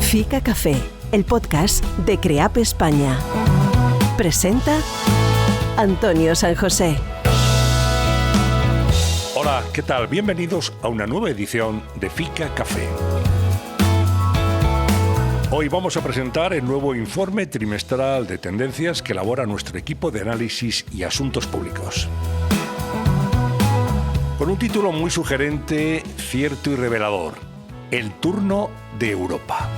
Fica Café, el podcast de CREAP España. Presenta Antonio San José. Hola, ¿qué tal? Bienvenidos a una nueva edición de Fica Café. Hoy vamos a presentar el nuevo informe trimestral de tendencias que elabora nuestro equipo de análisis y asuntos públicos. Con un título muy sugerente, cierto y revelador: El turno de Europa.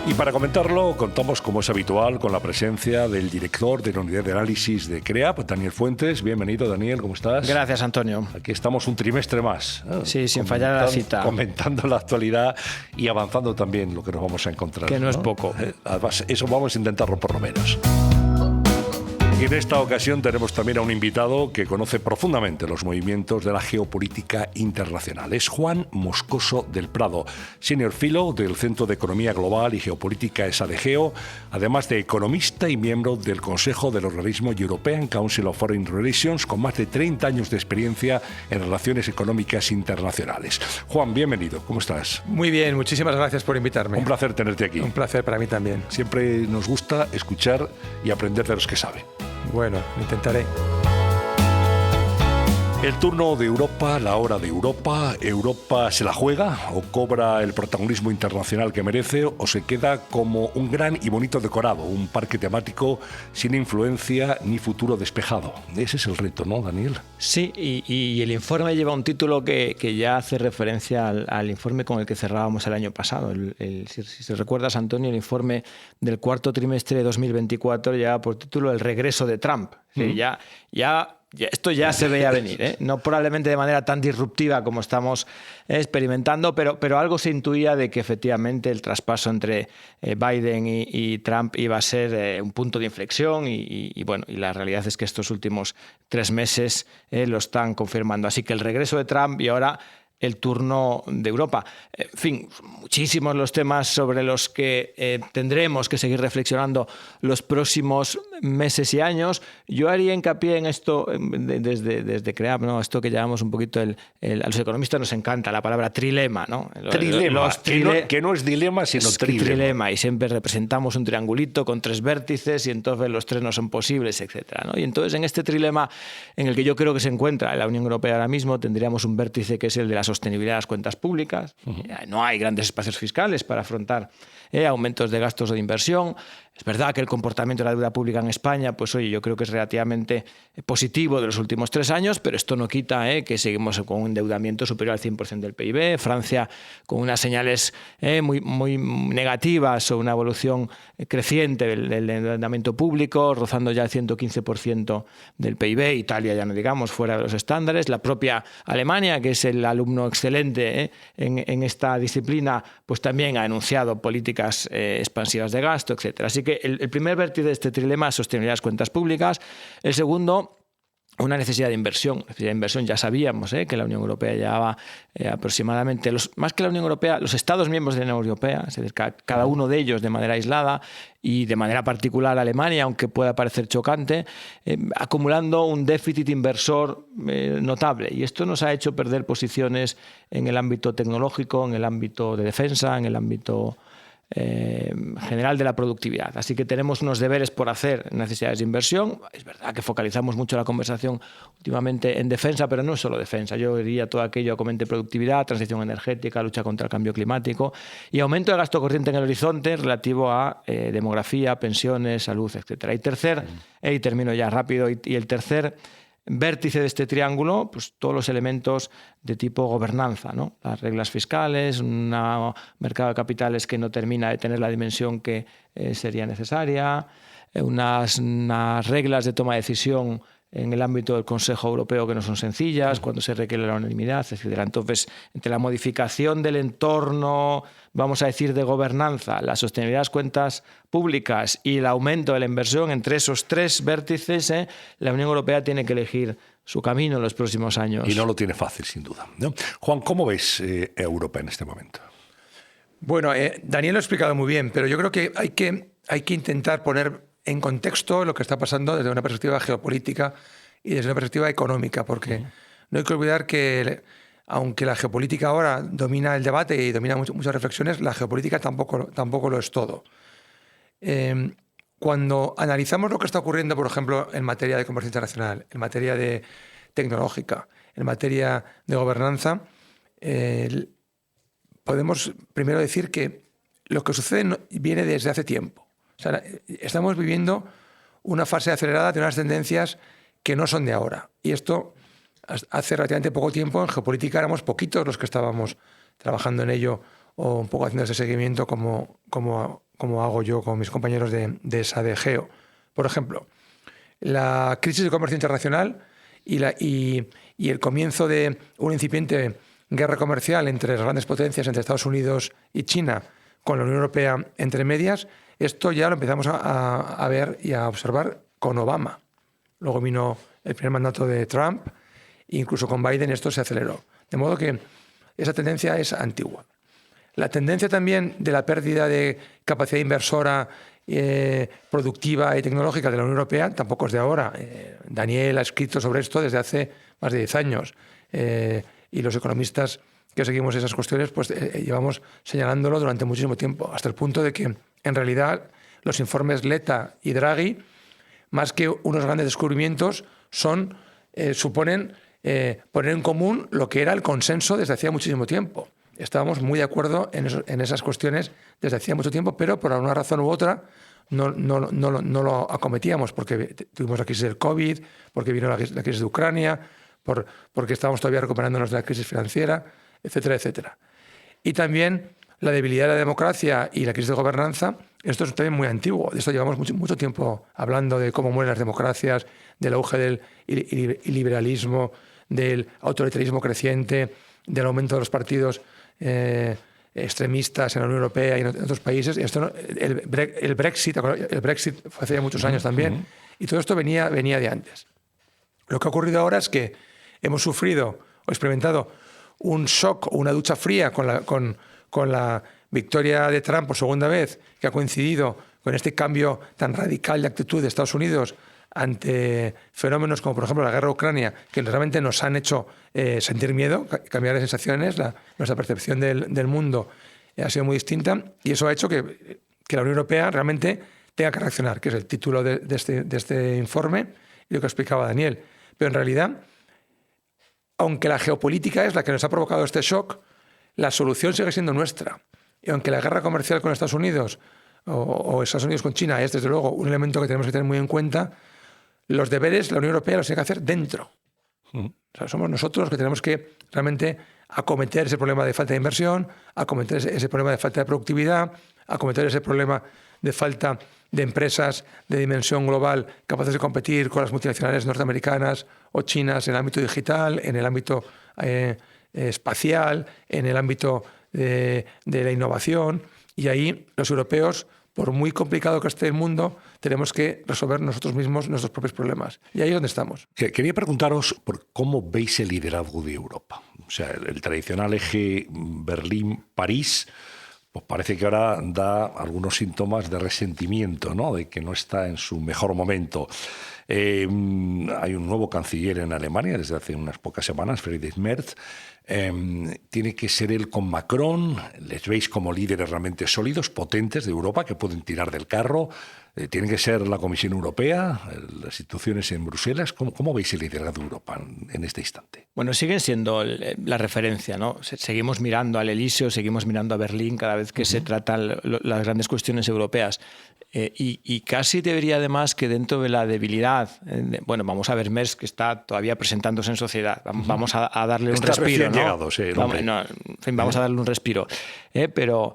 Y para comentarlo, contamos, como es habitual, con la presencia del director de la unidad de análisis de CREAP, Daniel Fuentes. Bienvenido, Daniel, ¿cómo estás? Gracias, Antonio. Aquí estamos un trimestre más. Sí, sin fallar a la cita. Comentando la actualidad y avanzando también lo que nos vamos a encontrar. Que no es poco. Además, eso vamos a intentarlo por lo menos. Y en esta ocasión tenemos también a un invitado que conoce profundamente los movimientos de la geopolítica internacional. Es Juan Moscoso del Prado, Senior Fellow del Centro de Economía Global y Geopolítica ESADEGEO, además de economista y miembro del Consejo del organismo European Council of Foreign Relations, con más de 30 años de experiencia en relaciones económicas internacionales. Juan, bienvenido. ¿Cómo estás? Muy bien, muchísimas gracias por invitarme. Un placer tenerte aquí. Un placer para mí también. Siempre nos gusta escuchar y aprender de los que saben. Bueno, lo intentaré. El turno de Europa, la hora de Europa. ¿Europa se la juega o cobra el protagonismo internacional que merece o se queda como un gran y bonito decorado, un parque temático sin influencia ni futuro despejado? Ese es el reto, ¿no, Daniel? Sí, y el informe lleva un título que ya hace referencia al informe con el que cerrábamos el año pasado. Si recuerdas, Antonio, el informe del cuarto trimestre de 2024 lleva por título El regreso de Trump. Sí, esto ya se veía venir, ¿eh? No probablemente de manera tan disruptiva como estamos experimentando, pero algo se intuía de que efectivamente el traspaso entre Biden y Trump iba a ser un punto de inflexión y la realidad es que estos últimos 3 meses lo están confirmando. Así que el regreso de Trump y ahora el turno de Europa. En fin, muchísimos los temas sobre los que tendremos que seguir reflexionando los próximos meses y años. Yo haría hincapié en esto desde CREAP, ¿no? Esto que llamamos un poquito a los economistas nos encanta la palabra trilema, ¿no? Trilema, que no es dilema, sino trilema. Y siempre representamos un triangulito con 3 vértices y entonces los 3 no son posibles, etcétera, ¿no? Y entonces en este trilema en el que yo creo que se encuentra la Unión Europea ahora mismo, tendríamos un vértice que es el de la sostenibilidad de las cuentas públicas. No hay grandes espacios fiscales para afrontar aumentos de gastos o de inversión. Es verdad que el comportamiento de la deuda pública en España, pues oye, yo creo que es relativamente positivo de los últimos 3 años, pero esto no quita que seguimos con un endeudamiento superior al 100% del PIB. Francia con unas señales muy negativas o una evolución creciente del endeudamiento público, rozando ya el 115% del PIB. Italia, ya no digamos, fuera de los estándares. La propia Alemania, que es el alumno excelente en esta disciplina, pues también ha anunciado políticas expansivas de gasto, etcétera. Así que el primer vértice de este trilema es sostenibilidad de las cuentas públicas. El segundo, una necesidad de inversión. Necesidad de inversión, ya sabíamos que la Unión Europea llevaba aproximadamente, más que la Unión Europea, los Estados miembros de la Unión Europea, es decir, cada uno de ellos de manera aislada y de manera particular Alemania, aunque pueda parecer chocante, acumulando un déficit inversor notable. Y esto nos ha hecho perder posiciones en el ámbito tecnológico, en el ámbito de defensa, en el ámbito general de la productividad. Así que tenemos unos deberes por hacer en necesidades de inversión. Es verdad que focalizamos mucho la conversación últimamente en defensa, pero no es solo defensa. Yo diría todo aquello que comente productividad, transición energética, lucha contra el cambio climático y aumento de gasto corriente en el horizonte relativo a demografía, pensiones, salud, etcétera. Y termino ya rápido, y el tercer vértice de este triángulo, pues todos los elementos de tipo gobernanza, ¿no? Las reglas fiscales, un mercado de capitales que no termina de tener la dimensión que sería necesaria, unas reglas de toma de decisión en el ámbito del Consejo Europeo que no son sencillas, cuando se requiere la unanimidad, etc. Entonces, entre la modificación del entorno, vamos a decir, de gobernanza, la sostenibilidad de las cuentas públicas y el aumento de la inversión, entre esos 3 vértices, la Unión Europea tiene que elegir su camino en los próximos años. Y no lo tiene fácil, sin duda, ¿no? Juan, ¿cómo ves Europa en este momento? Bueno, Daniel lo ha explicado muy bien, pero yo creo que hay que intentar poner en contexto lo que está pasando desde una perspectiva geopolítica y desde una perspectiva económica, porque no hay que olvidar que aunque la geopolítica ahora domina el debate y domina muchas reflexiones, la geopolítica tampoco lo es todo. Cuando analizamos lo que está ocurriendo, por ejemplo, en materia de comercio internacional, en materia de tecnológica, en materia de gobernanza, podemos primero decir que lo que sucede viene desde hace tiempo. O sea, estamos viviendo una fase acelerada de unas tendencias que no son de ahora. Y esto, hace relativamente poco tiempo, en geopolítica éramos poquitos los que estábamos trabajando en ello o un poco haciendo ese seguimiento como hago yo con mis compañeros de SADEGEO. Por ejemplo, la crisis del comercio internacional y el comienzo de una incipiente guerra comercial entre las grandes potencias, entre Estados Unidos y China, con la Unión Europea entre medias, esto ya lo empezamos a ver y a observar con Obama. Luego vino el primer mandato de Trump, e incluso con Biden esto se aceleró. De modo que esa tendencia es antigua. La tendencia también de la pérdida de capacidad inversora, productiva y tecnológica de la Unión Europea tampoco es de ahora. Daniel ha escrito sobre esto desde hace más de 10 años. Y los economistas que seguimos esas cuestiones pues llevamos señalándolo durante muchísimo tiempo, hasta el punto de que en realidad los informes Letta y Draghi, más que unos grandes descubrimientos, suponen poner en común lo que era el consenso desde hacía muchísimo tiempo. Estábamos muy de acuerdo en esas cuestiones desde hacía mucho tiempo, pero por alguna razón u otra no lo acometíamos, porque tuvimos la crisis del COVID, porque vino la crisis de Ucrania, porque estábamos todavía recuperándonos de la crisis financiera, etcétera, etcétera. Y también la debilidad de la democracia y la crisis de gobernanza, esto es también muy antiguo. De esto llevamos mucho tiempo hablando de cómo mueren las democracias, del auge del iliberalismo, del autoritarismo creciente, del aumento de los partidos extremistas en la Unión Europea y en otros países. El Brexit fue hace ya muchos años también, y todo esto venía de antes. Lo que ha ocurrido ahora es que hemos sufrido o experimentado un shock o una ducha fría con la victoria de Trump por segunda vez, que ha coincidido con este cambio tan radical de actitud de Estados Unidos ante fenómenos como, por ejemplo, la guerra de Ucrania, que realmente nos han hecho sentir miedo, cambiar de sensaciones. Nuestra percepción del mundo ha sido muy distinta, y eso ha hecho que la Unión Europea realmente tenga que reaccionar, que es el título de este informe y lo que explicaba Daniel. Pero en realidad, aunque la geopolítica es la que nos ha provocado este shock, la solución sigue siendo nuestra. Y aunque la guerra comercial con Estados Unidos o Estados Unidos con China es, desde luego, un elemento que tenemos que tener muy en cuenta, los deberes la Unión Europea los tiene que hacer dentro. O sea, somos nosotros los que tenemos que realmente acometer ese problema de falta de inversión, acometer ese problema de falta de productividad, acometer ese problema de falta de empresas de dimensión global capaces de competir con las multinacionales norteamericanas o chinas en el ámbito digital, en el ámbito espacial, en el ámbito de la innovación. Y ahí los europeos, por muy complicado que esté el mundo, tenemos que resolver nosotros mismos nuestros propios problemas. Y ahí es donde estamos. Quería preguntaros por cómo veis el liderazgo de Europa. O sea, el tradicional eje Berlín-París, pues parece que ahora da algunos síntomas de resentimiento, ¿no? De que no está en su mejor momento. Hay un nuevo canciller en Alemania desde hace unas pocas semanas, Friedrich Merz. Tiene que ser él con Macron. Les veis como líderes realmente sólidos, potentes de Europa, que pueden tirar del carro. Tiene que ser la Comisión Europea, las instituciones en Bruselas. ¿Cómo veis el liderazgo de Europa en este instante? Bueno, siguen siendo la referencia, ¿no? Seguimos mirando al Elíseo, seguimos mirando a Berlín cada vez que se tratan las grandes cuestiones europeas. Y casi debería, además, que dentro de la debilidad, bueno, vamos a ver Merz, que está todavía presentándose en sociedad, vamos a darle un respiro, ¿no? Llegado, sí, vamos a darle un respiro. Pero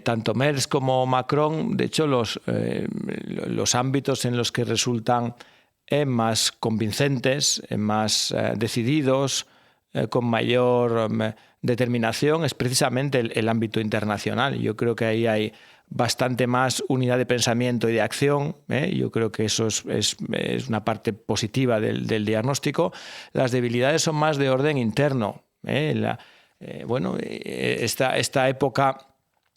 tanto Merz como Macron, de hecho, los ámbitos en los que resultan más convincentes, más decididos, con mayor determinación, es precisamente el ámbito internacional. Yo creo que ahí hay bastante más unidad de pensamiento y de acción. Yo creo que eso es una parte positiva del diagnóstico. Las debilidades son más de orden interno. Esta época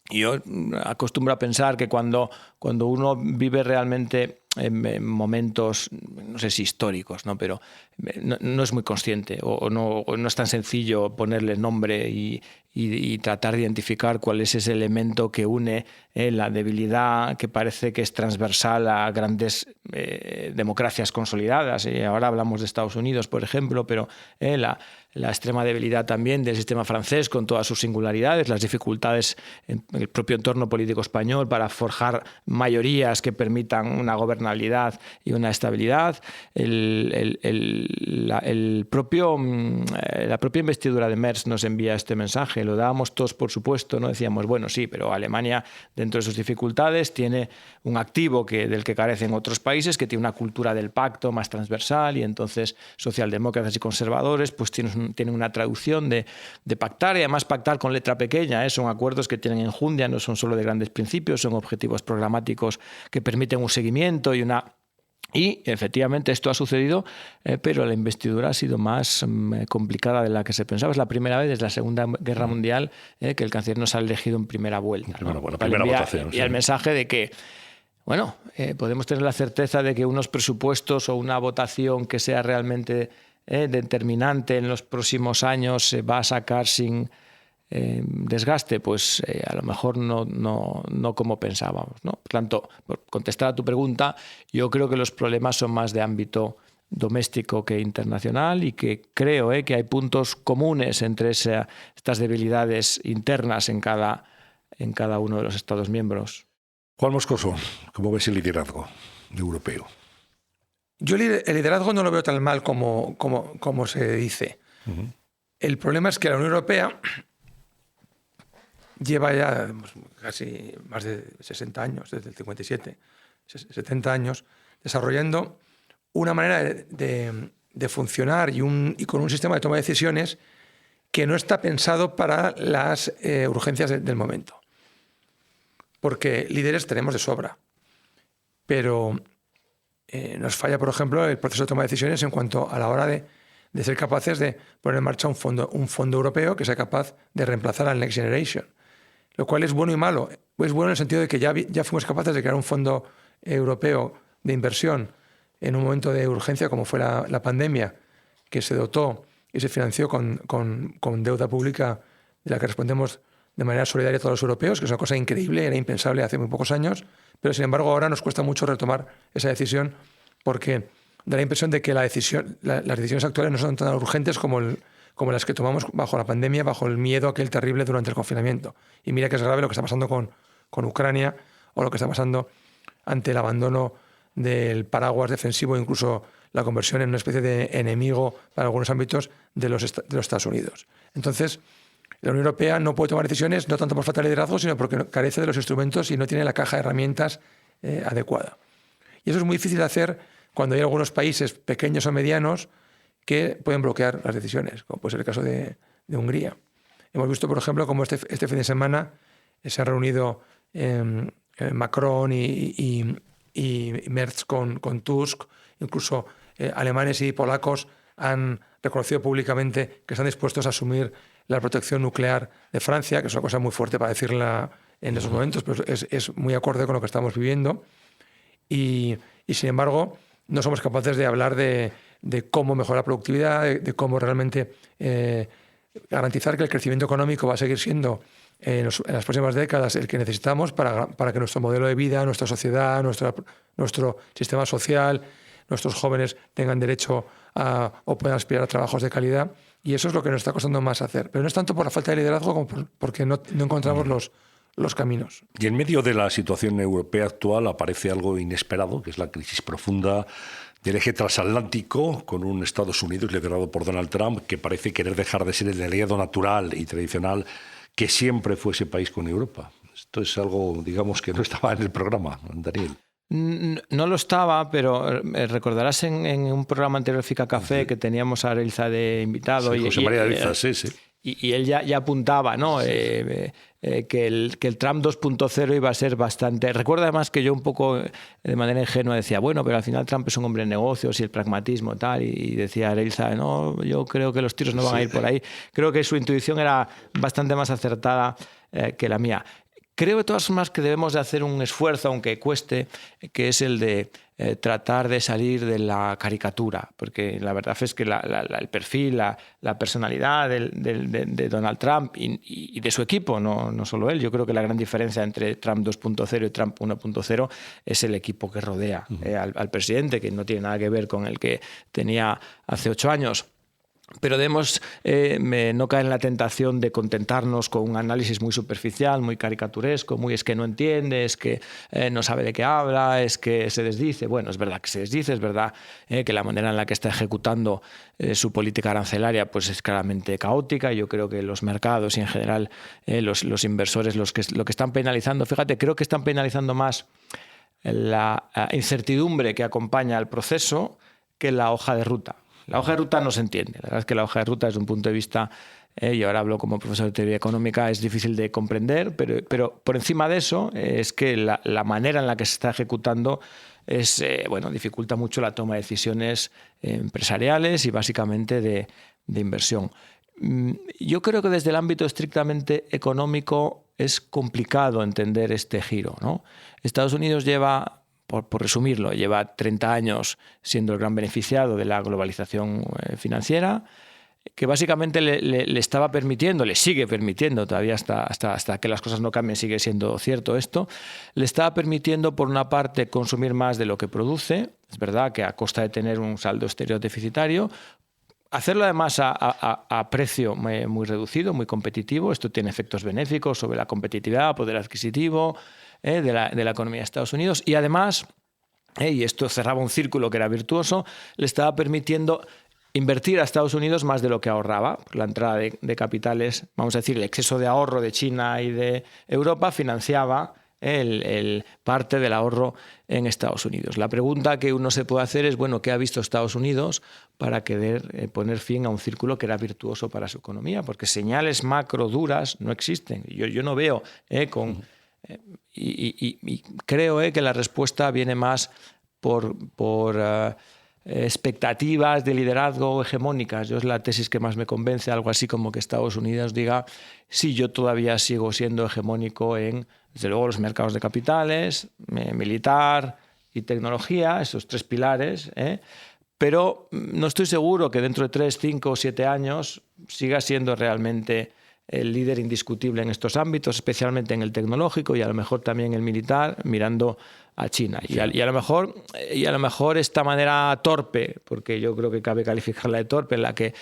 yo acostumbro a pensar que cuando uno vive realmente en momentos, no sé si históricos, ¿no? Pero no es muy consciente o no es tan sencillo ponerle nombre y tratar de identificar cuál es ese elemento que une la debilidad que parece que es transversal a grandes democracias consolidadas. Ahora hablamos de Estados Unidos, por ejemplo, pero la extrema debilidad también del sistema francés con todas sus singularidades, las dificultades en el propio entorno político español para forjar mayorías que permitan una gobernabilidad y una estabilidad. La propia investidura de Merz nos envía este mensaje, lo dábamos todos por supuesto, ¿no? Decíamos, bueno, sí, pero Alemania, dentro de sus dificultades, tiene un activo del que carecen otros países, que tiene una cultura del pacto más transversal, y entonces socialdemócratas y conservadores pues tienen una traducción de pactar, y además pactar con letra pequeña, ¿eh? Son acuerdos que tienen enjundia, no son solo de grandes principios, son objetivos programáticos que permiten un seguimiento y efectivamente esto ha sucedido, pero la investidura ha sido más complicada de la que se pensaba. Es la primera vez desde la Segunda Guerra Mundial que el canciller nos ha elegido en primera vuelta, ¿no? Primera votación. Y el mensaje de que, bueno, podemos tener la certeza de que unos presupuestos o una votación que sea realmente determinante en los próximos años se va a sacar sin desgaste, pues a lo mejor no como pensábamos, ¿no? Por tanto, por contestar a tu pregunta, yo creo que los problemas son más de ámbito doméstico que internacional, y que creo que hay puntos comunes entre estas debilidades internas en cada uno de los Estados miembros. Juan Moscoso, ¿cómo ves el liderazgo europeo? Yo el liderazgo no lo veo tan mal como se dice. Uh-huh. El problema es que la Unión Europea lleva ya casi más de 60 años, desde el 57, 70 años, desarrollando una manera de funcionar y con un sistema de toma de decisiones que no está pensado para las urgencias del momento. Porque líderes tenemos de sobra, pero nos falla, por ejemplo, el proceso de toma de decisiones en cuanto a la hora de ser capaces de poner en marcha un fondo europeo que sea capaz de reemplazar al Next Generation. Lo cual es bueno y malo. Es bueno en el sentido de que ya fuimos capaces de crear un fondo europeo de inversión en un momento de urgencia como fue la pandemia, que se dotó y se financió con deuda pública de la que respondemos de manera solidaria a todos los europeos, que es una cosa increíble, era impensable hace muy pocos años, pero sin embargo ahora nos cuesta mucho retomar esa decisión porque da la impresión de que las decisiones actuales no son tan urgentes como las que tomamos bajo la pandemia, bajo el miedo aquel terrible durante el confinamiento. Y mira que es grave lo que está pasando con Ucrania, o lo que está pasando ante el abandono del paraguas defensivo, incluso la conversión en una especie de enemigo para algunos ámbitos de los Estados Unidos. Entonces, la Unión Europea no puede tomar decisiones no tanto por falta de liderazgo, sino porque carece de los instrumentos y no tiene la caja de herramientas adecuada. Y eso es muy difícil de hacer cuando hay algunos países pequeños o medianos que pueden bloquear las decisiones, como puede ser el caso de Hungría. Hemos visto, por ejemplo, cómo este fin de semana se han reunido Macron y Merz con Tusk. Incluso alemanes y polacos han reconocido públicamente que están dispuestos a asumir la protección nuclear de Francia, que es una cosa muy fuerte para decirla en esos momentos, pero es muy acorde con lo que estamos viviendo. Y sin embargo, no somos capaces de hablar de cómo mejorar la productividad, de cómo realmente garantizar que el crecimiento económico va a seguir siendo en las próximas décadas el que necesitamos para que nuestro modelo de vida, nuestra sociedad, nuestro sistema social, nuestros jóvenes tengan derecho o puedan aspirar a trabajos de calidad. Y eso es lo que nos está costando más hacer. Pero no es tanto por la falta de liderazgo como porque no encontramos los caminos. Y en medio de la situación europea actual aparece algo inesperado, que es la crisis profunda del eje transatlántico, con un Estados Unidos liderado por Donald Trump que parece querer dejar de ser el aliado natural y tradicional que siempre fue ese país con Europa. Esto es algo, digamos, que no estaba en el programa, Daniel. No lo estaba, pero recordarás en un programa anterior, Fica Café, que teníamos a Areilza de invitado. Sí, José María Areilza, sí. Y él ya apuntaba, ¿no? Sí. Que el Trump 2.0 iba a ser bastante... Recuerda además que yo un poco de manera ingenua decía, bueno, pero al final Trump es un hombre de negocios y el pragmatismo tal, y decía Areilza, no, yo creo que los tiros no van a ir por ahí. Creo que su intuición era bastante más acertada que la mía. Creo de todas formas que debemos de hacer un esfuerzo, aunque cueste, que es el de tratar de salir de la caricatura, porque la verdad es que el perfil, la personalidad de Donald Trump y de su equipo, no solo él, yo creo que la gran diferencia entre Trump 2.0 y Trump 1.0 es el equipo que rodea al presidente, que no tiene nada que ver con el que tenía hace 8 años. Pero debemos no caer en la tentación de contentarnos con un análisis muy superficial, muy caricaturesco, muy es que no entiende, es que no sabe de qué habla, es que se desdice. Bueno, es verdad que se desdice, es verdad que la manera en la que está ejecutando su política arancelaria pues es claramente caótica. Yo creo que los mercados y en general los inversores lo que están penalizando, fíjate, creo que están penalizando más la incertidumbre que acompaña al proceso que la hoja de ruta. La hoja de ruta no se entiende. La verdad es que la hoja de ruta, desde un punto de vista, y ahora hablo como profesor de teoría económica, es difícil de comprender, pero por encima de eso es que la manera en la que se está ejecutando dificulta mucho la toma de decisiones empresariales y básicamente de inversión. Yo creo que desde el ámbito estrictamente económico es complicado entender este giro, ¿no? Estados Unidos lleva... Por resumirlo, lleva 30 años siendo el gran beneficiado de la globalización financiera, que básicamente le estaba permitiendo, le sigue permitiendo, todavía hasta que las cosas no cambien sigue siendo cierto esto, le estaba permitiendo por una parte consumir más de lo que produce, es verdad que a costa de tener un saldo exterior deficitario, hacerlo además a precio muy reducido, muy competitivo. Esto tiene efectos benéficos sobre la competitividad, poder adquisitivo de la economía de Estados Unidos. Y además, y esto cerraba un círculo que era virtuoso, le estaba permitiendo invertir a Estados Unidos más de lo que ahorraba. La entrada de capitales, vamos a decir, el exceso de ahorro de China y de Europa financiaba el parte del ahorro en Estados Unidos. La pregunta que uno se puede hacer es, bueno, ¿qué ha visto Estados Unidos para querer poner fin a un círculo que era virtuoso para su economía? Porque señales macro duras no existen. Yo no veo y creo que la respuesta viene más por expectativas de liderazgo hegemónicas. Yo es la tesis que más me convence, algo así como que Estados Unidos diga, sí, yo todavía sigo siendo hegemónico en, desde luego, los mercados de capitales, militar y tecnología, esos 3 pilares, pero no estoy seguro que dentro de 3, 5 o 7 años siga siendo realmente el líder indiscutible en estos ámbitos, especialmente en el tecnológico y a lo mejor también el militar, mirando a China. Sí. Y a lo mejor esta manera torpe, porque yo creo que cabe calificarla de torpe, en la que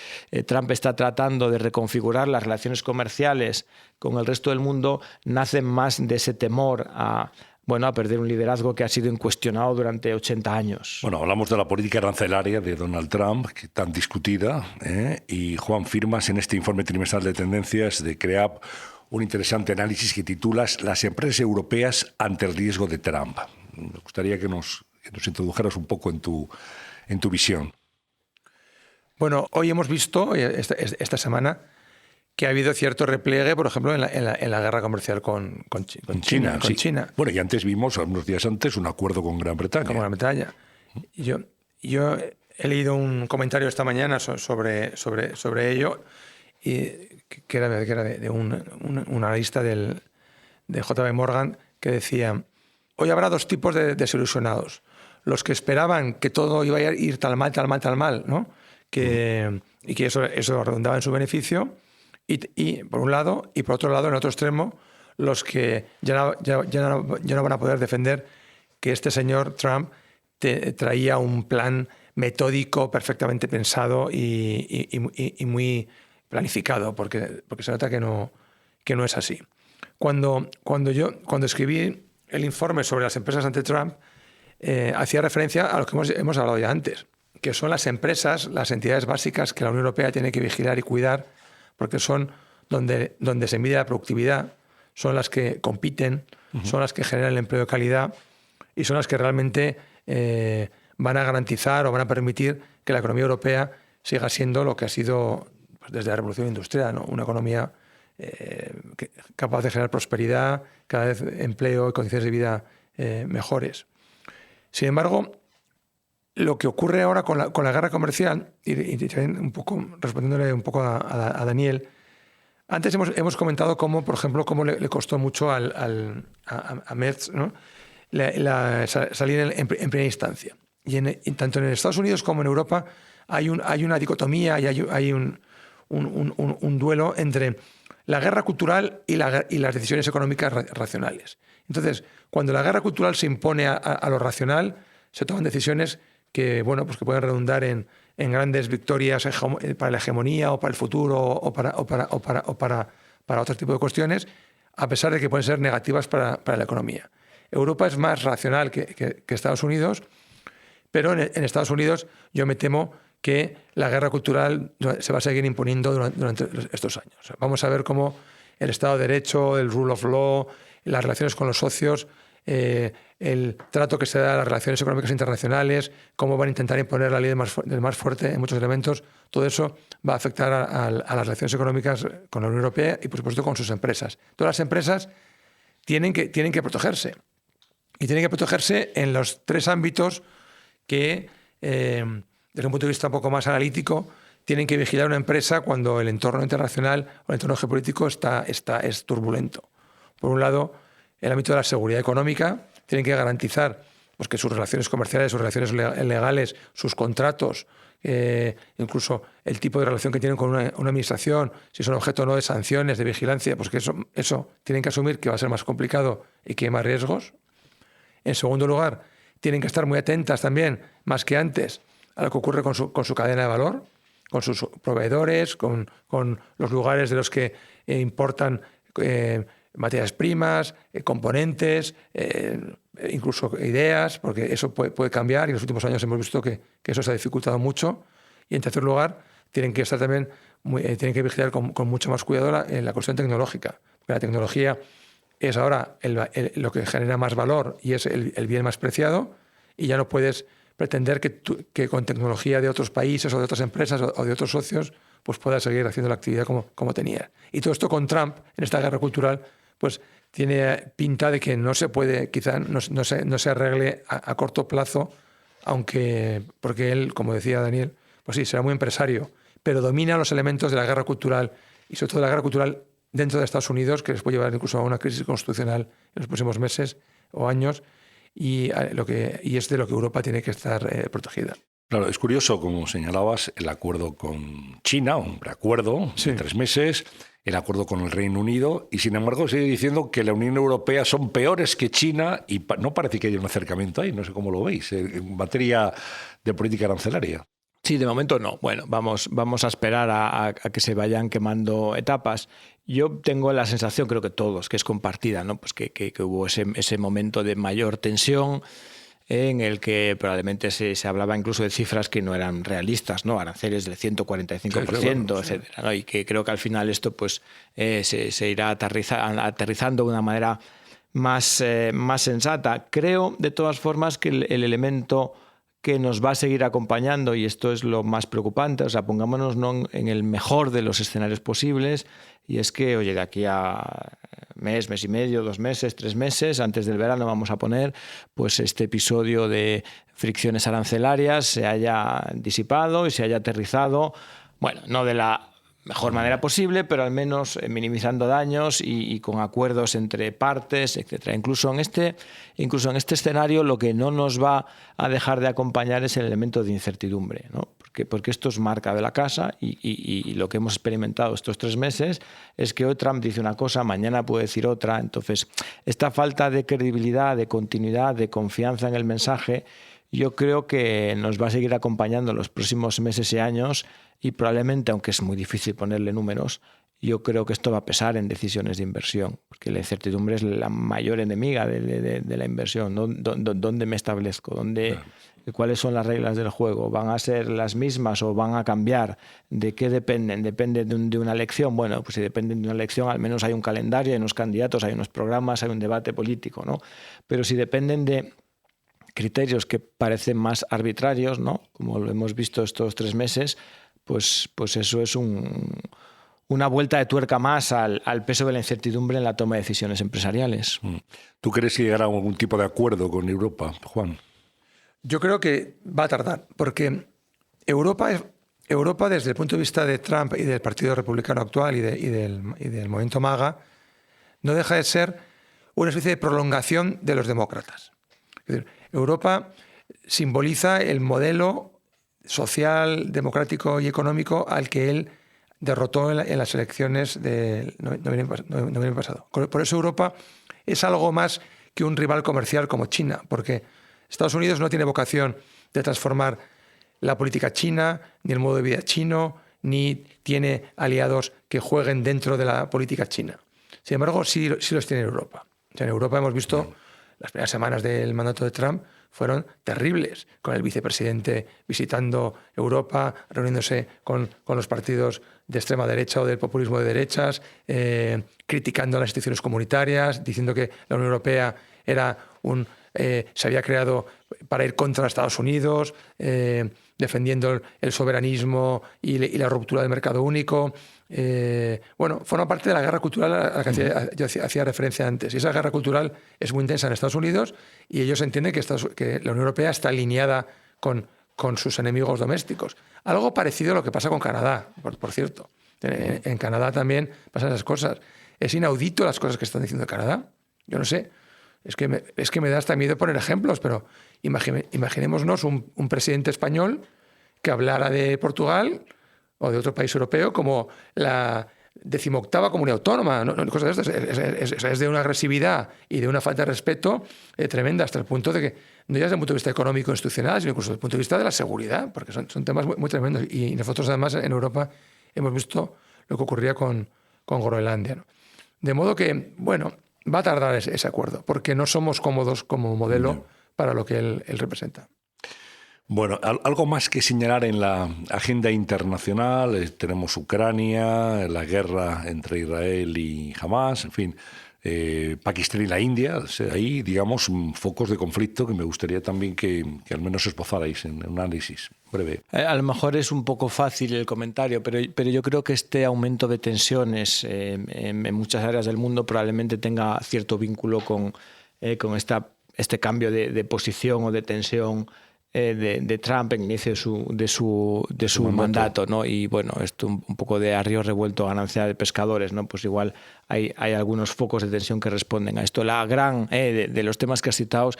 Trump está tratando de reconfigurar las relaciones comerciales con el resto del mundo, nace más de ese temor a perder un liderazgo que ha sido incuestionado durante 80 años. Bueno, hablamos de la política arancelaria de Donald Trump, que tan discutida, y Juan, firmas en este informe trimestral de tendencias de CREAP un interesante análisis que titulas Las empresas europeas ante el riesgo de Trump. Me gustaría que nos introdujeras un poco en tu visión. Bueno, hoy hemos visto, esta semana, que ha habido cierto repliegue, por ejemplo, en la guerra comercial con China. Sí. Bueno, y antes vimos, unos días antes, un acuerdo con Gran Bretaña. Con Gran Bretaña. Yo he leído un comentario esta mañana sobre ello, y que era de un analista de JP Morgan, que decía, hoy habrá 2 tipos de desilusionados. Los que esperaban que todo iba a ir tal mal, ¿no? Y que eso redundaba en su beneficio. Y por un lado, y por otro lado, en otro extremo, los que ya no van a poder defender que este señor Trump traía un plan metódico, perfectamente pensado y muy planificado, porque se nota que no es así. Cuando escribí el informe sobre las empresas ante Trump, hacía referencia a lo que hemos hablado ya antes, que son las empresas, las entidades básicas que la Unión Europea tiene que vigilar y cuidar, porque son donde se mide la productividad, son las que compiten, son las que generan el empleo de calidad y son las que realmente van a garantizar o van a permitir que la economía europea siga siendo lo que ha sido desde la Revolución Industrial, ¿no? Una economía capaz de generar prosperidad, cada vez empleo y condiciones de vida mejores. Sin embargo, lo que ocurre ahora con la guerra comercial, y también un poco respondiéndole un poco a Daniel, Antes hemos comentado cómo, por ejemplo, cómo le costó mucho a Merz, ¿no? Salir en primera instancia. Y tanto en Estados Unidos como en Europa hay una dicotomía y hay un duelo entre la guerra cultural y las decisiones económicas racionales. Entonces, cuando la guerra cultural se impone a lo racional, se toman decisiones que, bueno, pues que pueden redundar en grandes victorias para la hegemonía o para el futuro o para otro tipo de cuestiones, a pesar de que pueden ser negativas para la economía. Europa es más racional que Estados Unidos, pero en Estados Unidos yo me temo que la guerra cultural se va a seguir imponiendo durante estos años. Vamos a ver cómo el Estado de Derecho, el rule of law, las relaciones con los socios, el trato que se da a las relaciones económicas internacionales, cómo van a intentar imponer la ley del más fuerte en muchos elementos, todo eso va a afectar a las relaciones económicas con la Unión Europea y, por supuesto, con sus empresas. Todas las empresas tienen que protegerse. Y tienen que protegerse en los 3 ámbitos que, desde un punto de vista un poco más analítico, tienen que vigilar una empresa cuando el entorno internacional o el entorno geopolítico es turbulento. Por un lado, el ámbito de la seguridad económica, tienen que garantizar pues, que sus relaciones comerciales, sus relaciones legales, sus contratos, incluso el tipo de relación que tienen con una administración, si son objeto o no de sanciones, de vigilancia, pues que eso tienen que asumir que va a ser más complicado y que hay más riesgos. En segundo lugar, tienen que estar muy atentas también, más que antes, a lo que ocurre con su cadena de valor, con sus proveedores, con los lugares de los que importan materias primas, componentes, incluso ideas, porque eso puede cambiar y en los últimos años hemos visto que eso se ha dificultado mucho. Y en tercer lugar, tienen que estar también tienen que vigilar con mucho más cuidado la cuestión tecnológica. Porque la tecnología es ahora lo que genera más valor y es el bien más preciado, y ya no puedes pretender que con tecnología de otros países o de otras empresas o de otros socios pues puedas seguir haciendo la actividad como tenía. Y todo esto con Trump, en esta guerra cultural, pues tiene pinta de que no se puede, quizá no se arregle a corto plazo, porque él, como decía Daniel, pues sí, será muy empresario, pero domina los elementos de la guerra cultural y sobre todo de la guerra cultural dentro de Estados Unidos, que les puede llevar incluso a una crisis constitucional en los próximos meses o años, y es de lo que Europa tiene que estar protegida. Claro, es curioso, como señalabas, el acuerdo con China, un preacuerdo de 3 meses, el acuerdo con el Reino Unido, y sin embargo sigue diciendo que la Unión Europea son peores que China y no parece que haya un acercamiento ahí, no sé cómo lo veis, en materia de política arancelaria. Sí, de momento no. Bueno, vamos a esperar a que se vayan quemando etapas. Yo tengo la sensación, creo que todos, que es compartida, ¿no? Pues que hubo ese momento de mayor tensión en el que probablemente se hablaba incluso de cifras que no eran realistas, ¿no? Aranceles del 145%, sí, claro, etcétera, ¿no? Y que creo que al final esto pues se irá aterrizando de una manera más sensata. Creo, de todas formas, que el elemento que nos va a seguir acompañando, y esto es lo más preocupante, o sea, pongámonos no en el mejor de los escenarios posibles, y es que, oye, de aquí a mes y medio, 2 meses, 3 meses, antes del verano vamos a poner, pues este episodio de fricciones arancelarias se haya disipado y se haya aterrizado, bueno, no de la mejor manera posible, pero al menos minimizando daños y con acuerdos entre partes, etcétera. Incluso en este escenario lo que no nos va a dejar de acompañar es el elemento de incertidumbre, ¿no? Porque esto es marca de la casa y lo que hemos experimentado estos 3 meses es que hoy Trump dice una cosa, mañana puede decir otra. Entonces, esta falta de credibilidad, de continuidad, de confianza en el mensaje, yo creo que nos va a seguir acompañando en los próximos meses y años, y probablemente, aunque es muy difícil ponerle números, yo creo que esto va a pesar en decisiones de inversión, porque la incertidumbre es la mayor enemiga de la inversión. ¿Dónde me establezco? ¿Cuáles son las reglas del juego? ¿Van a ser las mismas o van a cambiar? ¿De qué dependen? ¿Depende de una elección? Bueno, pues si dependen de una elección, al menos hay un calendario, hay unos candidatos, hay unos programas, hay un debate político, ¿no? Pero si dependen de criterios que parecen más arbitrarios, ¿no? Como lo hemos visto estos 3 meses, pues eso es una vuelta de tuerca más al peso de la incertidumbre en la toma de decisiones empresariales. ¿Tú crees que llegará a algún tipo de acuerdo con Europa, Juan? Yo creo que va a tardar, porque Europa Europa, desde el punto de vista de Trump y del Partido Republicano actual y del movimiento MAGA, no deja de ser una especie de prolongación de los demócratas. Es decir, Europa simboliza el modelo social, democrático y económico al que él derrotó en las elecciones del noviembre pasado. Por eso Europa es algo más que un rival comercial como China, porque Estados Unidos no tiene vocación de transformar la política china, ni el modo de vida chino, ni tiene aliados que jueguen dentro de la política china. Sin embargo, sí los tiene Europa. O sea, en Europa hemos visto las primeras semanas del mandato de Trump fueron terribles, con el vicepresidente visitando Europa, reuniéndose con los partidos de extrema derecha o del populismo de derechas, criticando las instituciones comunitarias, diciendo que la Unión Europea era se había creado para ir contra Estados Unidos, defendiendo el soberanismo y la ruptura del mercado único. Forma parte de la guerra cultural a la que yo hacía referencia antes. Y esa guerra cultural es muy intensa en Estados Unidos y ellos entienden que la Unión Europea está alineada con sus enemigos domésticos. Algo parecido a lo que pasa con Canadá, por cierto. En Canadá también pasan esas cosas. Es inaudito las cosas que están diciendo de Canadá. Yo no sé. Es que me da hasta miedo poner ejemplos, pero imaginémonos un presidente español que hablara de Portugal o de otro país europeo como la 18ª comunidad autónoma, ¿no? Cosas de estas. Es de una agresividad y de una falta de respeto tremenda, hasta el punto de que, no ya desde el punto de vista económico e institucional, sino incluso desde el punto de vista de la seguridad, porque son temas muy, muy tremendos. Y nosotros, además, en Europa hemos visto lo que ocurría con Groenlandia, ¿no? De modo que, va a tardar ese acuerdo, porque no somos cómodos como modelo para lo que él representa. Bueno, algo más que señalar en la agenda internacional. Tenemos Ucrania, la guerra entre Israel y Hamás, en fin, Pakistán y la India. Ahí, digamos, focos de conflicto que me gustaría también que al menos esbozarais en un análisis breve. A lo mejor es un poco fácil el comentario, pero yo creo que este aumento de tensiones en muchas áreas del mundo probablemente tenga cierto vínculo con este cambio de posición o de tensión de Trump en el inicio de su mandato, ¿no? Y esto un poco de arroyo revuelto, ganancia de pescadores, ¿no? Pues igual hay algunos focos de tensión que responden a esto. La gran de los temas que has citado,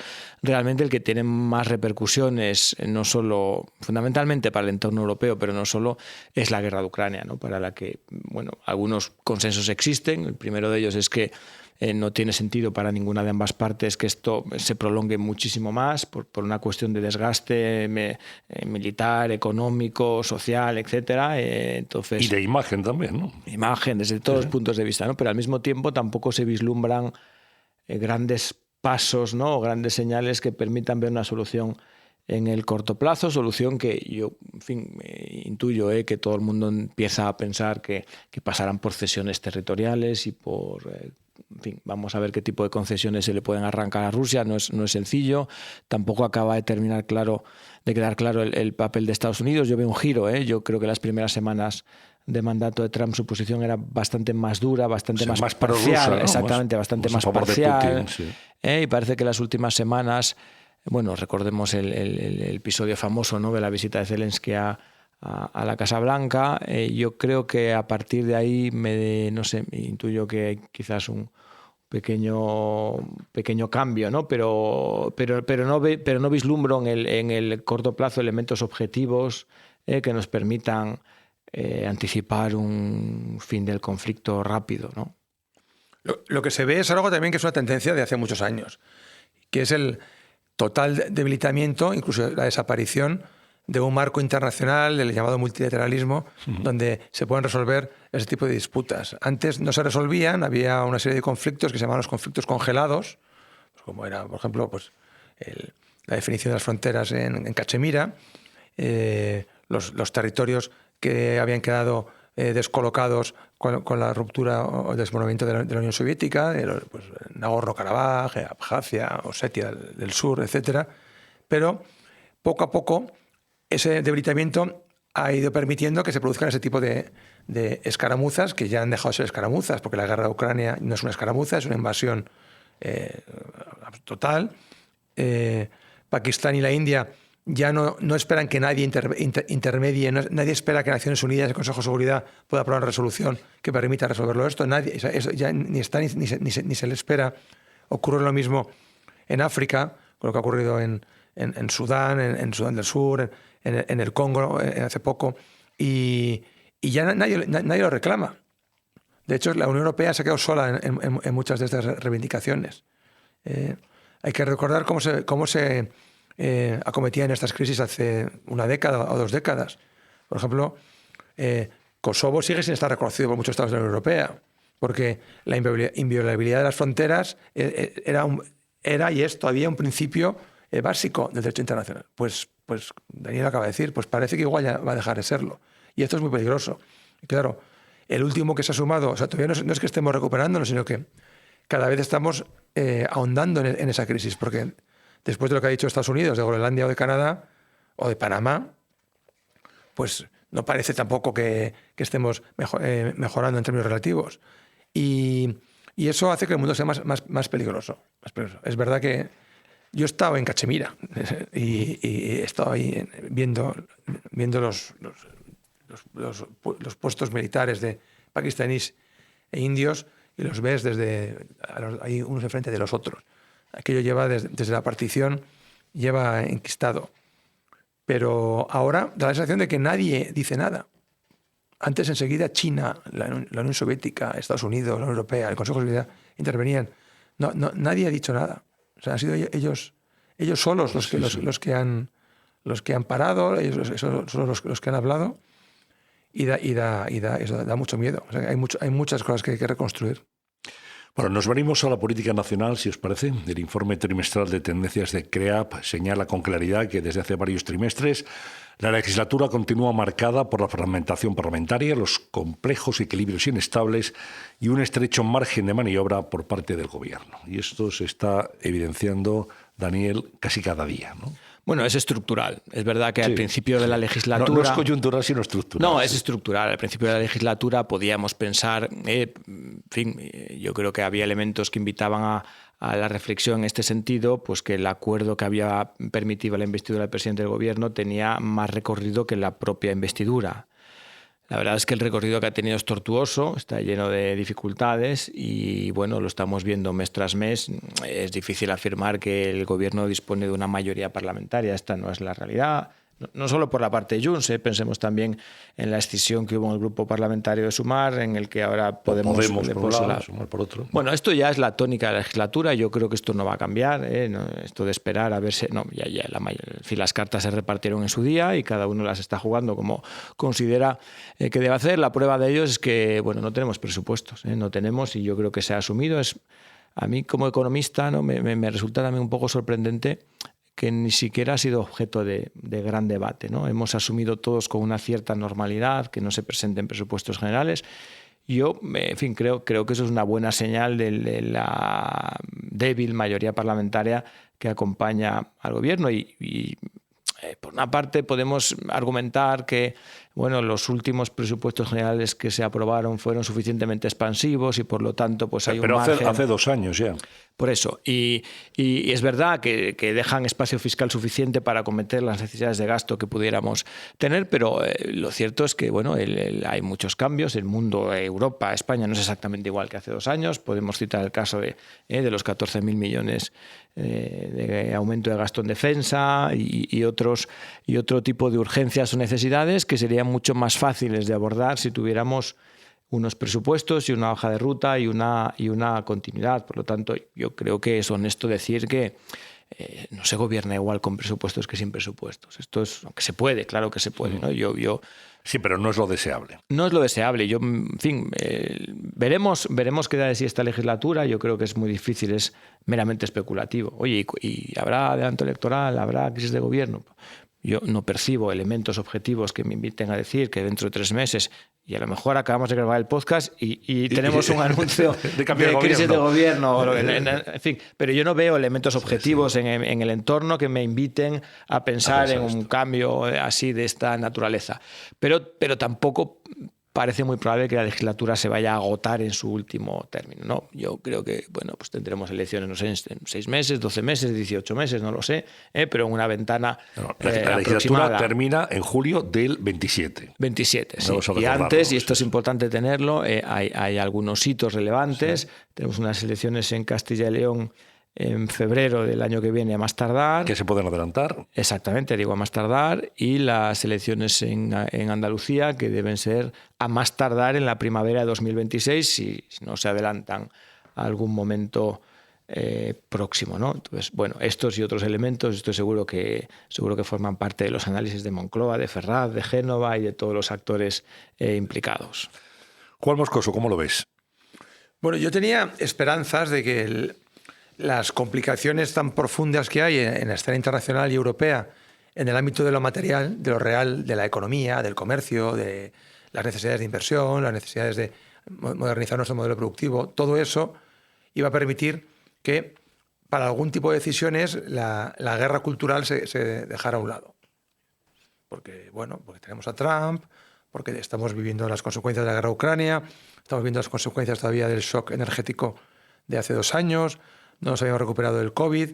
realmente el que tiene más repercusiones, no solo fundamentalmente para el entorno europeo, pero no solo, es la guerra de Ucrania, ¿no? Para la que algunos consensos existen. El primero de ellos es que no tiene sentido para ninguna de ambas partes que esto se prolongue muchísimo más por una cuestión de desgaste militar, económico, social, etcétera. Entonces, y de imagen también, ¿no? Imagen desde todos los puntos de vista, ¿no? Pero al mismo tiempo tampoco se vislumbran grandes pasos, ¿no? O grandes señales que permitan ver una solución en el corto plazo, solución que yo, intuyo que todo el mundo empieza a pensar que pasarán por cesiones territoriales y por... vamos a ver qué tipo de concesiones se le pueden arrancar a Rusia. No es sencillo. Tampoco acaba de quedar claro el papel de Estados Unidos. Yo veo un giro. Yo creo que las primeras semanas de mandato de Trump su posición era bastante más dura, bastante más parcial. ¿No? Exactamente, bastante más parcial. Putin, sí. Y parece que las últimas semanas, recordemos el episodio famoso, ¿no?, de la visita de Zelensky a la Casa Blanca. Yo creo que a partir de ahí intuyo que hay quizás un pequeño cambio, ¿no? Pero no vislumbro en el corto plazo elementos objetivos que nos permitan anticipar un fin del conflicto rápido, ¿no? Lo que se ve es algo también que es una tendencia de hace muchos años, que es el total debilitamiento, incluso la desaparición de un marco internacional, del llamado multilateralismo, donde se pueden resolver ese tipo de disputas. Antes no se resolvían, había una serie de conflictos que se llamaban los conflictos congelados, pues como era, por ejemplo, la definición de las fronteras en Cachemira, los territorios que habían quedado descolocados con la ruptura o desmoronamiento de la Unión Soviética, Nagorno-Karabaj, Abjasia, Osetia del Sur, etc. Pero poco a poco ese debilitamiento ha ido permitiendo que se produzcan ese tipo de escaramuzas, que ya han dejado de ser escaramuzas, porque la guerra de Ucrania no es una escaramuza, es una invasión total. Pakistán y la India ya no esperan que nadie intermedie, nadie espera que Naciones Unidas, el Consejo de Seguridad, pueda aprobar una resolución que permita resolverlo esto. Nadie, eso ya ni se le espera. Ocurre lo mismo en África, con lo que ha ocurrido en Sudán, en Sudán del Sur, en el Congo hace poco, y ya nadie lo reclama. De hecho, la Unión Europea se ha quedado sola en muchas de estas reivindicaciones. Hay que recordar cómo se acometían estas crisis hace una década o 2 décadas. Por ejemplo, Kosovo sigue sin estar reconocido por muchos estados de la Unión Europea, porque la inviolabilidad de las fronteras era y es todavía un principio básico del derecho internacional. Pues Daniel acaba de decir, pues parece que igual ya va a dejar de serlo. Y esto es muy peligroso. Y claro, el último que se ha sumado, o sea, todavía no es que estemos recuperándolo, sino que cada vez estamos ahondando en esa crisis, porque después de lo que ha dicho Estados Unidos, de Groenlandia o de Canadá o de Panamá, pues no parece tampoco que estemos mejorando en términos relativos. Y eso hace que el mundo sea más peligroso. Es verdad que yo he estado en Cachemira y he estado ahí viendo los puestos militares de pakistaníes e indios, y los ves hay unos enfrente de los otros. Aquello lleva desde la partición, lleva enquistado. Pero ahora da la sensación de que nadie dice nada. Antes, enseguida, China, la Unión Soviética, Estados Unidos, la Unión Europea, el Consejo de Seguridad intervenían. Nadie ha dicho nada. O sea, han sido ellos solos los que han parado, ellos son los que han hablado, y eso da mucho miedo. O sea, hay muchas cosas que hay que reconstruir. Bueno, nos venimos a la política nacional, si os parece. El informe trimestral de tendencias de CREAP señala con claridad que desde hace varios trimestres la legislatura continúa marcada por la fragmentación parlamentaria, los complejos equilibrios inestables y un estrecho margen de maniobra por parte del gobierno. Y esto se está evidenciando, Daniel, casi cada día, ¿no? Bueno, es estructural. Es verdad que al principio de la legislatura... No es coyuntural, sino estructural. No, es estructural. Al principio de la legislatura podíamos pensar... en fin, yo creo que había elementos que invitaban a la reflexión en este sentido, pues que el acuerdo que había permitido la investidura del presidente del gobierno tenía más recorrido que la propia investidura. La verdad es que el recorrido que ha tenido es tortuoso, está lleno de dificultades y, bueno, lo estamos viendo mes tras mes. Es difícil afirmar que el gobierno dispone de una mayoría parlamentaria. Esta no es la realidad. No solo por la parte de Junts, pensemos también en la escisión que hubo en el grupo parlamentario de Sumar, en el que ahora Podemos por un lado, Sumar por otro. Bueno, esto ya es la tónica de la legislatura. Yo creo que esto no va a cambiar. Esto de esperar a verse... No, en fin, las cartas se repartieron en su día y cada uno las está jugando como considera que debe hacer. La prueba de ello es que, bueno, no tenemos presupuestos. No tenemos, y yo creo que se ha asumido. A mí, como economista, ¿no? me resulta también un poco sorprendente que ni siquiera ha sido objeto de gran debate, ¿no? Hemos asumido todos con una cierta normalidad que no se presenten presupuestos generales. Yo, en fin, creo que eso es una buena señal de la débil mayoría parlamentaria que acompaña al gobierno y por una parte podemos argumentar que, bueno, los últimos presupuestos generales que se aprobaron fueron suficientemente expansivos y por lo tanto pues hay un margen. Pero hace 2 años ya. Por eso. Y es verdad que dejan espacio fiscal suficiente para acometer las necesidades de gasto que pudiéramos tener, pero lo cierto es que, bueno, hay muchos cambios. El mundo, Europa, España no es exactamente igual que hace 2 años. Podemos citar el caso de los 14.000 millones de aumento de gasto en defensa y otro tipo de urgencias o necesidades que serían mucho más fáciles de abordar si tuviéramos unos presupuestos y una hoja de ruta y una continuidad. Por lo tanto, yo creo que es honesto decir que no se gobierna igual con presupuestos que sin presupuestos. Esto es, aunque se puede, claro que se puede, ¿no? Sí, pero no es lo deseable. No es lo deseable. En fin, veremos qué da de sí esta legislatura. Yo creo que es muy difícil, es meramente especulativo. Oye, ¿y habrá adelanto electoral? ¿Habrá crisis de gobierno? Yo no percibo elementos objetivos que me inviten a decir que dentro de 3 meses, y a lo mejor acabamos de grabar el podcast y tenemos un anuncio de crisis de gobierno. En fin, pero yo no veo elementos objetivos en el entorno que me inviten a pensar en un cambio así de esta naturaleza. Pero tampoco parece muy probable que la legislatura se vaya a agotar en su último término, ¿no? Yo creo que pues tendremos elecciones, no sé, en 6 meses, 12 meses, 18 meses, no lo sé, pero en una ventana la legislatura termina en julio del 27. 27, sí. Y antes, y esto es importante tenerlo, hay algunos hitos relevantes. Sí. Tenemos unas elecciones en Castilla y León en febrero del año que viene a más tardar. ¿Que se pueden adelantar? Exactamente, digo a más tardar. Y las elecciones en Andalucía, que deben ser a más tardar en la primavera de 2026, si no se adelantan a algún momento próximo, ¿no? Entonces, bueno, estos y otros elementos estoy seguro que forman parte de los análisis de Moncloa, de Ferraz, de Génova y de todos los actores implicados. Juan Moscoso, ¿cómo lo ves? Bueno, yo tenía esperanzas de que las complicaciones tan profundas que hay en la escena internacional y europea en el ámbito de lo material, de lo real, de la economía, del comercio, de las necesidades de inversión, las necesidades de modernizar nuestro modelo productivo, todo eso iba a permitir que para algún tipo de decisiones la guerra cultural se dejara a un lado. Porque tenemos a Trump, porque estamos viviendo las consecuencias de la guerra de Ucrania, estamos viendo las consecuencias todavía del shock energético de hace 2 años, no nos habíamos recuperado del COVID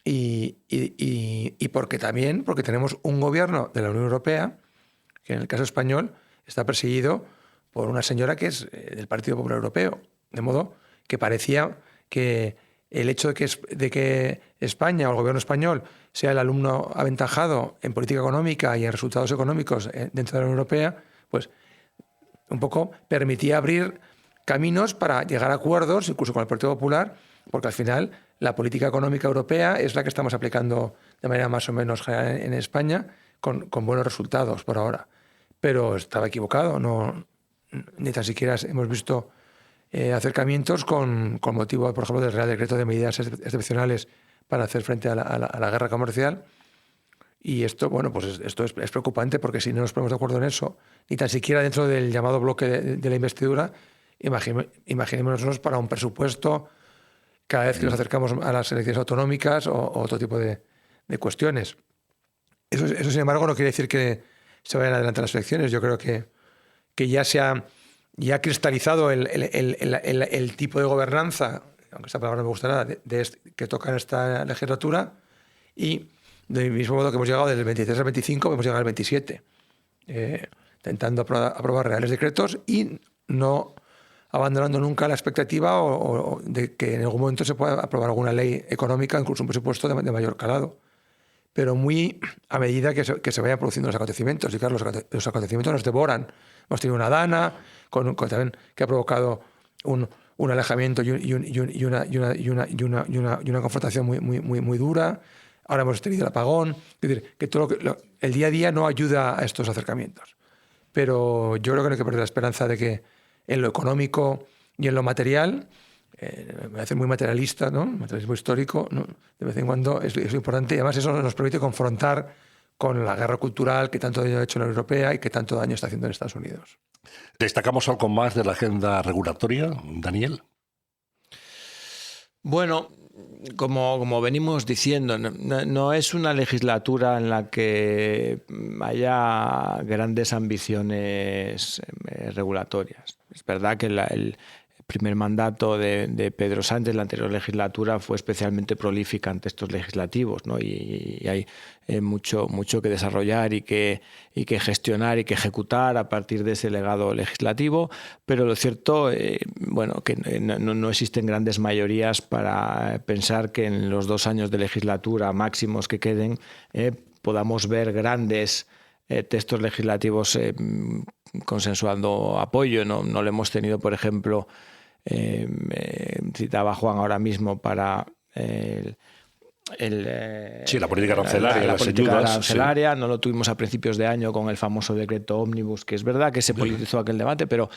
y porque tenemos un gobierno de la Unión Europea que en el caso español está perseguido por una señora que es del Partido Popular Europeo. De modo que parecía que el hecho de que España o el gobierno español sea el alumno aventajado en política económica y en resultados económicos dentro de la Unión Europea, pues un poco permitía abrir caminos para llegar a acuerdos, incluso con el Partido Popular, porque al final la política económica europea es la que estamos aplicando de manera más o menos general en España, con buenos resultados por ahora. Pero estaba equivocado, ni tan siquiera hemos visto acercamientos con motivo, por ejemplo, del Real Decreto de Medidas Excepcionales para hacer frente a la guerra comercial. Y esto, esto es preocupante, porque si no nos ponemos de acuerdo en eso, ni tan siquiera dentro del llamado bloque de la investidura, imaginémonos para un presupuesto cada vez que nos acercamos a las elecciones autonómicas o otro tipo de cuestiones. Eso, sin embargo, no quiere decir que se vayan adelante las elecciones. Yo creo que ya se ha cristalizado el tipo de gobernanza, aunque esta palabra no me gustará, que toca en esta legislatura, y del mismo modo que hemos llegado del 23 al 25, hemos llegado al 27, intentando aprobar reales decretos y no abandonando nunca la expectativa de que en algún momento se pueda aprobar alguna ley económica, incluso un presupuesto de mayor calado. Pero muy a medida que se vayan produciendo los acontecimientos. Y claro, los acontecimientos nos devoran. Hemos tenido una Dana también que ha provocado un alejamiento y una confrontación muy dura. Ahora hemos tenido el apagón. Es decir, que el día a día no ayuda a estos acercamientos. Pero yo creo que no hay que perder la esperanza de que en lo económico y en lo material, me hace muy materialista, ¿no? Materialismo histórico, ¿no? De vez en cuando es importante, y además eso nos permite confrontar con la guerra cultural que tanto daño ha hecho en la Unión Europea y que tanto daño está haciendo en Estados Unidos. ¿Destacamos algo más de la agenda regulatoria, Daniel? Bueno, como venimos diciendo, no es una legislatura en la que haya grandes ambiciones regulatorias. Es verdad que el primer mandato de Pedro Sánchez, la anterior legislatura, fue especialmente prolífica en textos legislativos, ¿no? Y hay mucho que desarrollar y que gestionar y que ejecutar a partir de ese legado legislativo, pero lo cierto, que no existen grandes mayorías para pensar que en los 2 años de legislatura máximos que queden podamos ver grandes textos legislativos consensuando apoyo. No lo hemos tenido, por ejemplo, citaba Juan ahora mismo para la política arancelaria. La política arancelaria, sí. No lo tuvimos a principios de año con el famoso decreto ómnibus, que es verdad que se politizó aquel debate, pero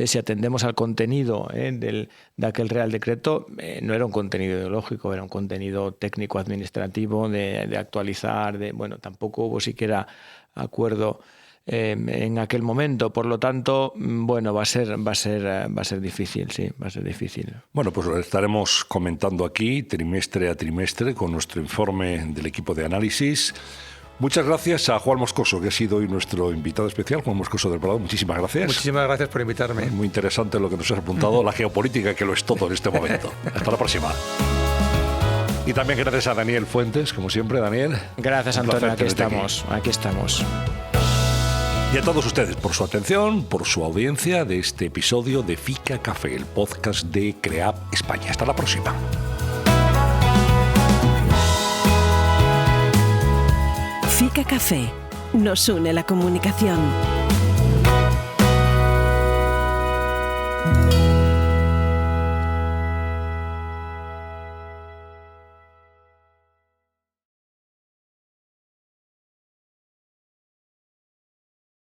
si atendemos al contenido de aquel Real Decreto, no era un contenido ideológico, era un contenido técnico-administrativo de actualizar, tampoco hubo siquiera acuerdo en aquel momento. Por lo tanto, va a ser difícil, sí, va a ser difícil. Bueno, pues lo estaremos comentando aquí trimestre a trimestre con nuestro informe del equipo de análisis. Muchas gracias a Juan Moscoso, que ha sido hoy nuestro invitado especial. Juan Moscoso del Prado, muchísimas gracias. Muchísimas gracias por invitarme. Muy interesante lo que nos has apuntado, la geopolítica, que lo es todo en este momento. Hasta la próxima. Y también gracias a Daniel Fuentes, como siempre, Daniel. Gracias, Antonio, aquí estamos. Y a todos ustedes por su atención, por su audiencia de este episodio de Fika Café, el podcast de CREAP España. Hasta la próxima. Fika Café. Nos une la comunicación.